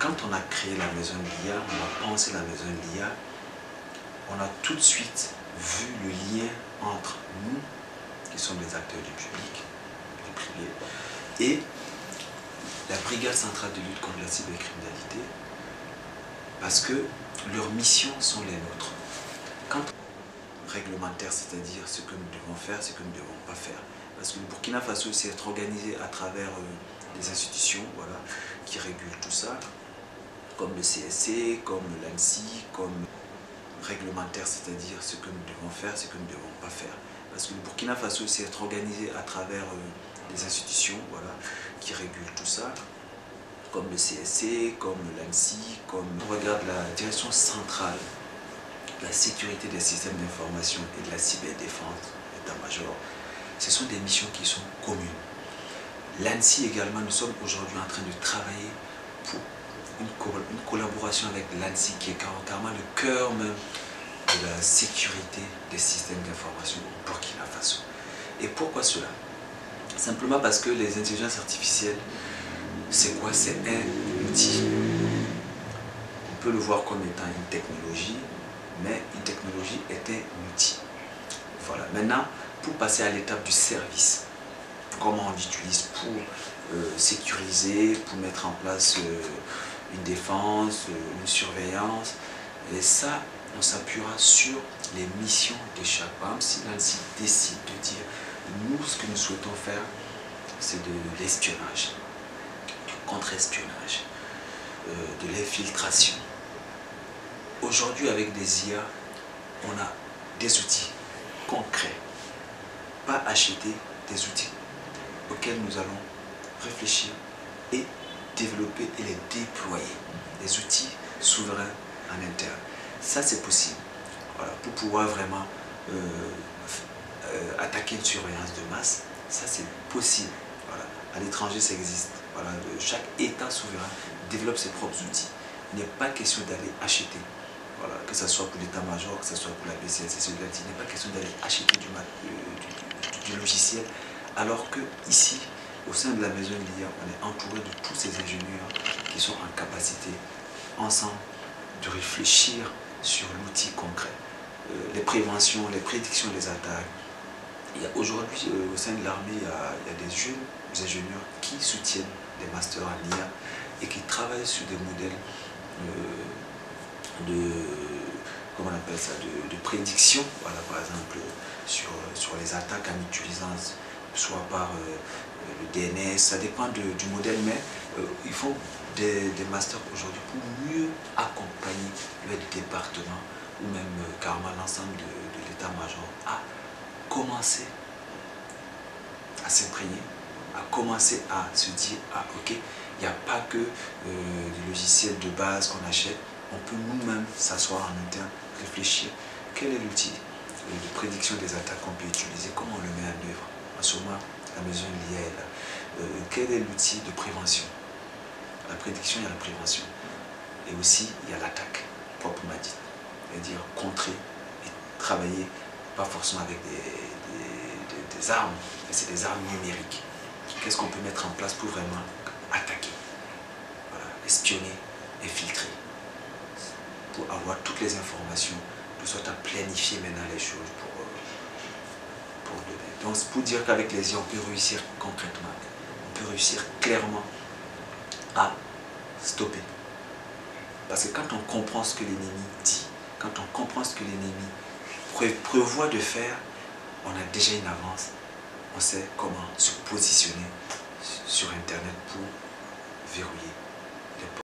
quand on a créé la maison de l'IA, on a pensé la maison de l'IA, on a tout de suite vu le lien entre nous, qui sommes des acteurs du public, du privé, et la Brigade centrale de lutte contre la cybercriminalité, parce que leurs missions sont les nôtres. Quand réglementaire, c'est-à-dire ce que nous devons faire, ce que nous ne devons pas faire. Parce que le Burkina Faso s'est organisé à travers des institutions, voilà, qui régulent tout ça, comme le CSC, comme l'ANSSI, comme réglementaire, c'est-à-dire ce que nous devons faire, ce que nous ne devons pas faire. Parce que le Burkina Faso s'est organisé à travers des institutions, voilà, qui régulent tout ça, comme le CSC, comme l'ANSSI, comme... On regarde la direction centrale de la sécurité des systèmes d'information et de la cyberdéfense, l'état-major. Ce sont des missions qui sont communes. L'ANSSI également, nous sommes aujourd'hui en train de travailler pour une collaboration avec l'ANSSI qui est carrément le cœur même de la sécurité des systèmes d'information au Burkina Faso. Et pourquoi cela? Simplement parce que les intelligences artificielles, c'est quoi? C'est un outil. On peut le voir comme étant une technologie, mais une technologie est un outil. Voilà. Maintenant, pour passer à l'étape du service, comment on l'utilise pour sécuriser, pour mettre en place une défense, une surveillance, et ça, on s'appuiera sur les missions de chaque. Par exemple, si l'ANSSI décide de dire, nous, ce que nous souhaitons faire, c'est de l'espionnage, du contre-espionnage, de l'infiltration. Aujourd'hui, avec des IA, on a des outils concrets, pas acheter des outils auxquels nous allons réfléchir et développer et les déployer. Des outils souverains en interne. Ça, c'est possible. Voilà, pour pouvoir vraiment attaquer une surveillance de masse, ça, c'est possible. Voilà. À l'étranger, ça existe. Voilà, chaque État souverain développe ses propres outils. Il n'est pas question d'aller acheter. Voilà, que ce soit pour l'état-major, que ce soit pour la BCNC, il n'est pas question d'aller acheter du logiciel, alors que ici, au sein de la maison de l'IA, on est entouré de tous ces ingénieurs qui sont en capacité, ensemble, de réfléchir sur l'outil concret. Les préventions, les prédictions des attaques. Aujourd'hui, au sein de l'armée, il y a des jeunes ingénieurs qui soutiennent des masters en IA et qui travaillent sur des modèles comment on appelle ça, de prédiction, voilà, par exemple sur les attaques en utilisant soit par le DNS, ça dépend du modèle, mais il faut des masters aujourd'hui pour mieux accompagner le département ou même carrément l'ensemble de l'état-major à commencer à s'imprégner, à commencer à se dire, ah ok, il n'y a pas que des logiciels de base qu'on achète, on peut nous-mêmes s'asseoir en interne, réfléchir, quel est l'outil de prédiction des attaques qu'on peut utiliser, comment on le met en œuvre. En ce moment, la maison de l'IA est là. Quel est l'outil de prévention? La prédiction, il y a la prévention. Et aussi, il y a l'attaque, proprement dit. C'est-à-dire contrer et travailler, pas forcément avec des armes, mais c'est des armes numériques. Qu'est-ce qu'on peut mettre en place pour vraiment attaquer? Voilà, espionner, infiltrer, pour avoir toutes les informations, de sorte à planifier maintenant les choses pour demain. Donc c'est pour dire qu'avec les IA, on peut réussir concrètement, on peut réussir clairement à stopper. Parce que quand on comprend ce que l'ennemi dit, quand on comprend ce que l'ennemi prévoit de faire, on a déjà une avance, on sait comment se positionner sur Internet pour verrouiller.